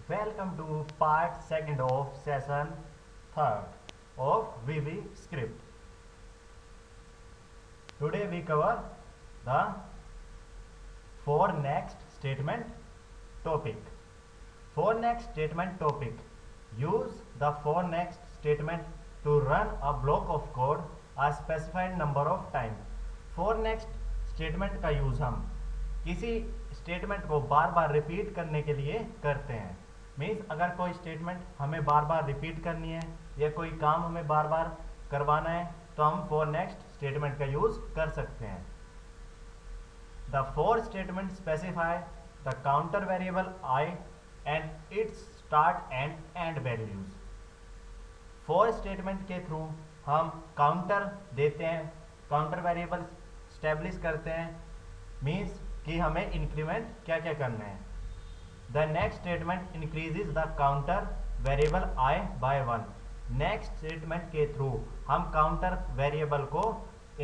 Welcome to part second of session third of VB script. Today we cover the for next statement topic. For next statement topic. Use the for next statement to run a block of code a specified number of time. For next statement का use हम किसी statement को बार बार repeat करने के लिए करते हैं. Means अगर कोई स्टेटमेंट हमें बार बार रिपीट करनी है या कोई काम हमें बार बार करवाना है तो हम फॉर नेक्स्ट स्टेटमेंट का यूज कर सकते हैं. The for statement specify the counter variable I and it's start and and values. For statement के थ्रू हम काउंटर देते हैं, काउंटर वेरिएबल स्टेब्लिश करते हैं. मीन्स कि हमें इंक्रीमेंट क्या क्या करना है. The next statement increases the counter variable I by 1. Next statement के थ्रू हम काउंटर वेरिएबल को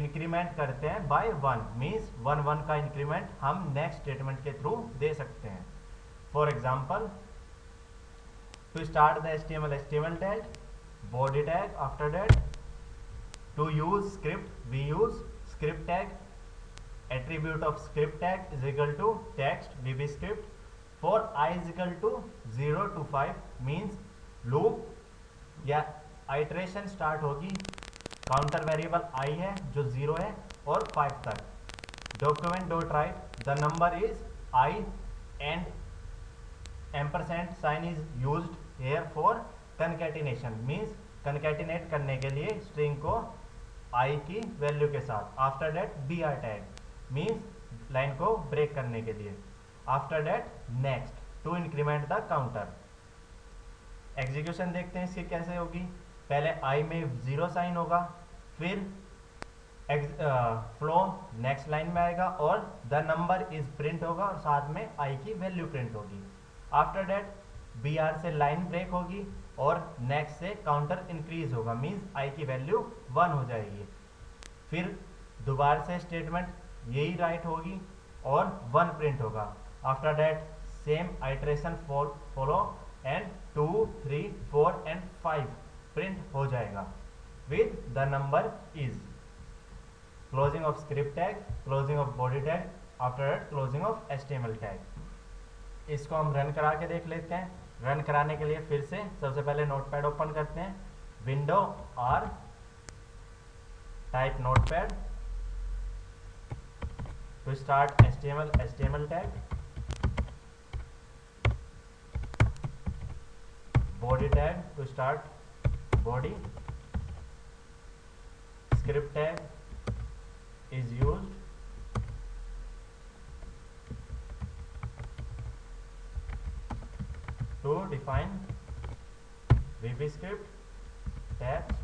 इंक्रीमेंट करते हैं बाय 1. मीन्स 1 का इंक्रीमेंट हम नेक्स्ट स्टेटमेंट के थ्रू दे सकते हैं. For example, to start the HTML tag, body tag. After that to use script we use script tag. Attribute of script tag is equal to text VB script. For I is equal to 0 to 5 means loop या iteration start होगी. Counter variable I है जो 0 है और 5 तक. Document dot write the number is I and ampersand sign is used here for concatenation means concatenate करने के लिए string को I की वैल्यू के साथ. After that BR tag means line को ब्रेक करने के लिए. After that next to increment the counter. Execution देखते हैं इसकी कैसे होगी. पहले आई में 0 साइन होगा, फिर फ्लो नेक्स्ट लाइन में आएगा और द नंबर इज प्रिंट होगा और साथ में आई की वैल्यू प्रिंट होगी. आफ्टर दैट बी आर से लाइन ब्रेक होगी और नेक्स्ट से काउंटर इंक्रीज होगा मीन्स आई की वैल्यू 1 हो जाएगी. फिर दोबारा से स्टेटमेंट यही राइट होगी और 1 प्रिंट होगा. After that same iteration follow and 2, 3, 4 and 5 print हो जाएगा with the number is. Closing of script tag, closing of body tag, after that closing of HTML tag. इसको हम रन करा के देख लेते हैं. रन कराने के लिए फिर से सबसे पहले नोटपैड ओपन करते हैं. Window R, type notepad. To start HTML tag, body tag to start body, script tag is used to define VB script, text,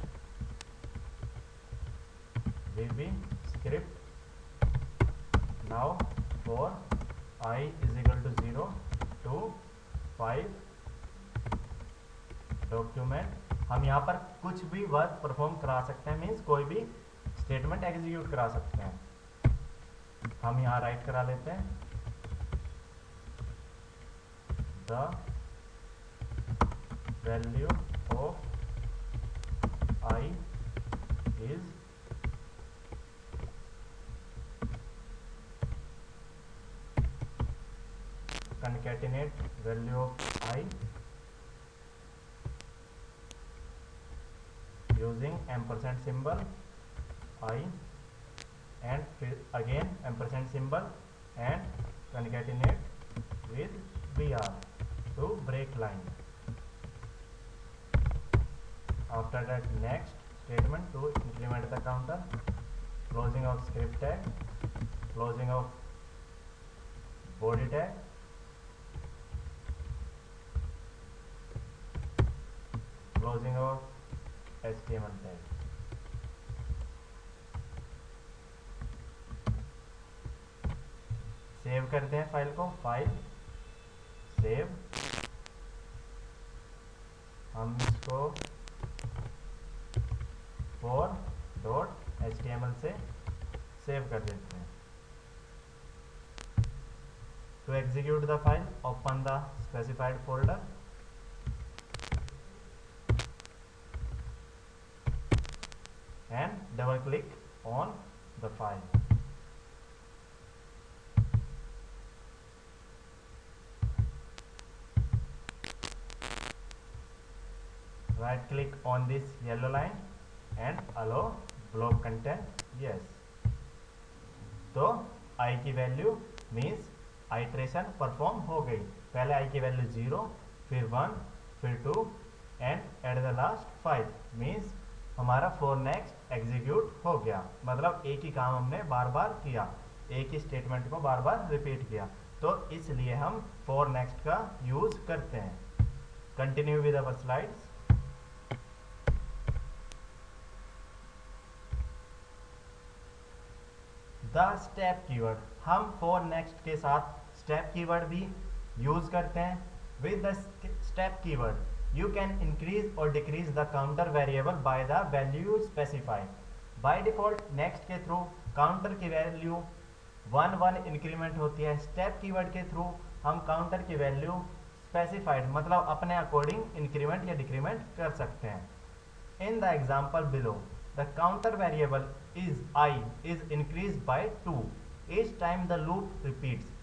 VB script. Now for I is equal to 0 to 5 document. हम यहाँ पर कुछ भी work perform करा सकते हैं means कोई भी स्टेटमेंट एग्जीक्यूट करा सकते हैं. हम यहाँ राइट करा लेते हैं. The value of I is concatenate value of I using ampersand symbol I and again ampersand symbol and concatenate with BR to break line. After that next statement to increment the counter, closing of script tag, closing of body tag, closing of HTML tag. Save करते हैं file को. File save. हम इसको for.html से save कर देते हैं. To execute the file, open the specified folder click on the file. Right click on this yellow line and allow block content, yes. तो i की वैल्यू मीन्स आइट्रेशन परफॉर्म हो गई। पहले i की वैल्यू 0, फिर 1, फिर 2 and at the last 5 means हमारा for next execute हो गया। मतलब एक ही काम हमने बार बार किया, एक ही स्टेटमेंट को बार बार रिपीट किया, तो इसलिए हम फॉर नेक्स्ट का यूज करते हैं। Continue with our slides. The step keyword, हम फॉर नेक्स्ट के साथ स्टेप कीवर्ड भी यूज करते हैं। With the step keyword you can increase और decrease the counter variable by the value specified. By default next के थ्रू काउंटर की value 1 increment होती है। स्टेप कीवर्ड के थ्रू हम काउंटर की वैल्यू स्पेसिफाइड मतलब अपने अकॉर्डिंग इंक्रीमेंट या डिक्रीमेंट कर सकते हैं। In the example below the counter variable is I is increased by 2 each time the loop repeats।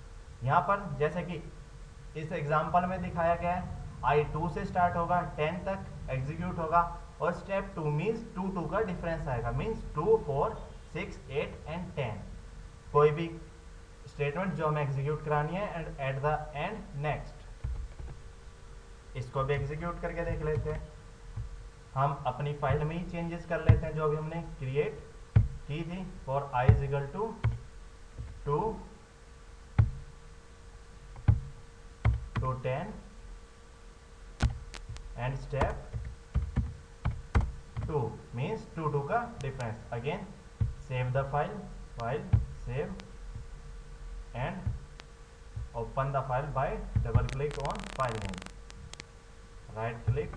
यहाँ पर जैसे कि इस एग्जाम्पल में दिखाया गया है, I 2 से स्टार्ट होगा 10 तक एग्जीक्यूट होगा और स्टेप 2 मीन्स 2 का डिफरेंस आएगा, मीन्स 2, 4, 6, 8 एंड 10। कोई भी स्टेटमेंट जो हमें एग्जीक्यूट करानी है and at the end next. इसको भी एग्जीक्यूट करके देख लेते हैं। हम अपनी फाइल में ही चेंजेस कर लेते हैं जो अभी हमने क्रिएट की थी। For i is equal to 2 to 10 and step 2 means 2 का difference. Again save the file save and open the file by double click on file name, right click,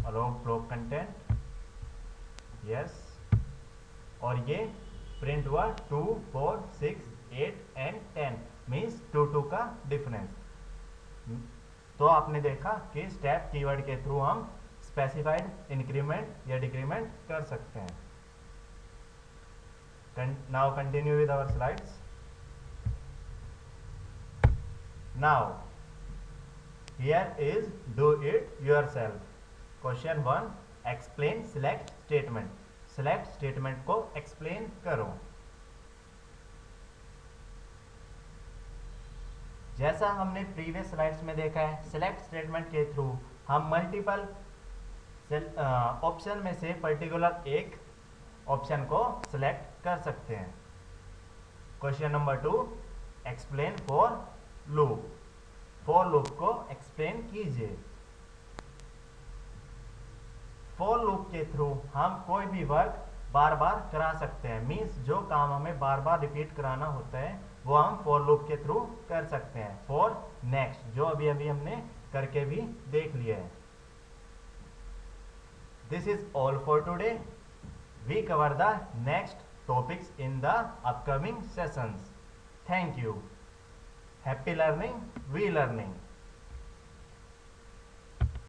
allow block content, yes. और ये print हुआ 2, 4, 6, 8 and 10 means 2 का difference. तो आपने देखा कि step keyword के थ्रू हम स्पेसिफाइड इंक्रीमेंट या डिक्रीमेंट कर सकते हैं। Now continue with our slides. Now here is do it yourself. Question 1, explain select statement. Select statement को एक्सप्लेन करो। जैसा हमने प्रीवियस स्लाइड्स में देखा है, सिलेक्ट स्टेटमेंट के थ्रू हम मल्टीपल ऑप्शन में से पर्टिकुलर एक ऑप्शन को सिलेक्ट कर सकते हैं। Question number 2, explain for loop. For loop को एक्सप्लेन कीजिए। फॉर लूप के थ्रू हम कोई भी वर्क बार बार करा सकते हैं, मीन्स जो काम हमें बार बार रिपीट कराना होता है वो हम फॉर लूप के थ्रू कर सकते हैं। फॉर नेक्स्ट जो अभी हमने करके भी देख लिया है। This is all for today. We cover the next topics in the upcoming sessions. Thank you. Happy learning, we learning.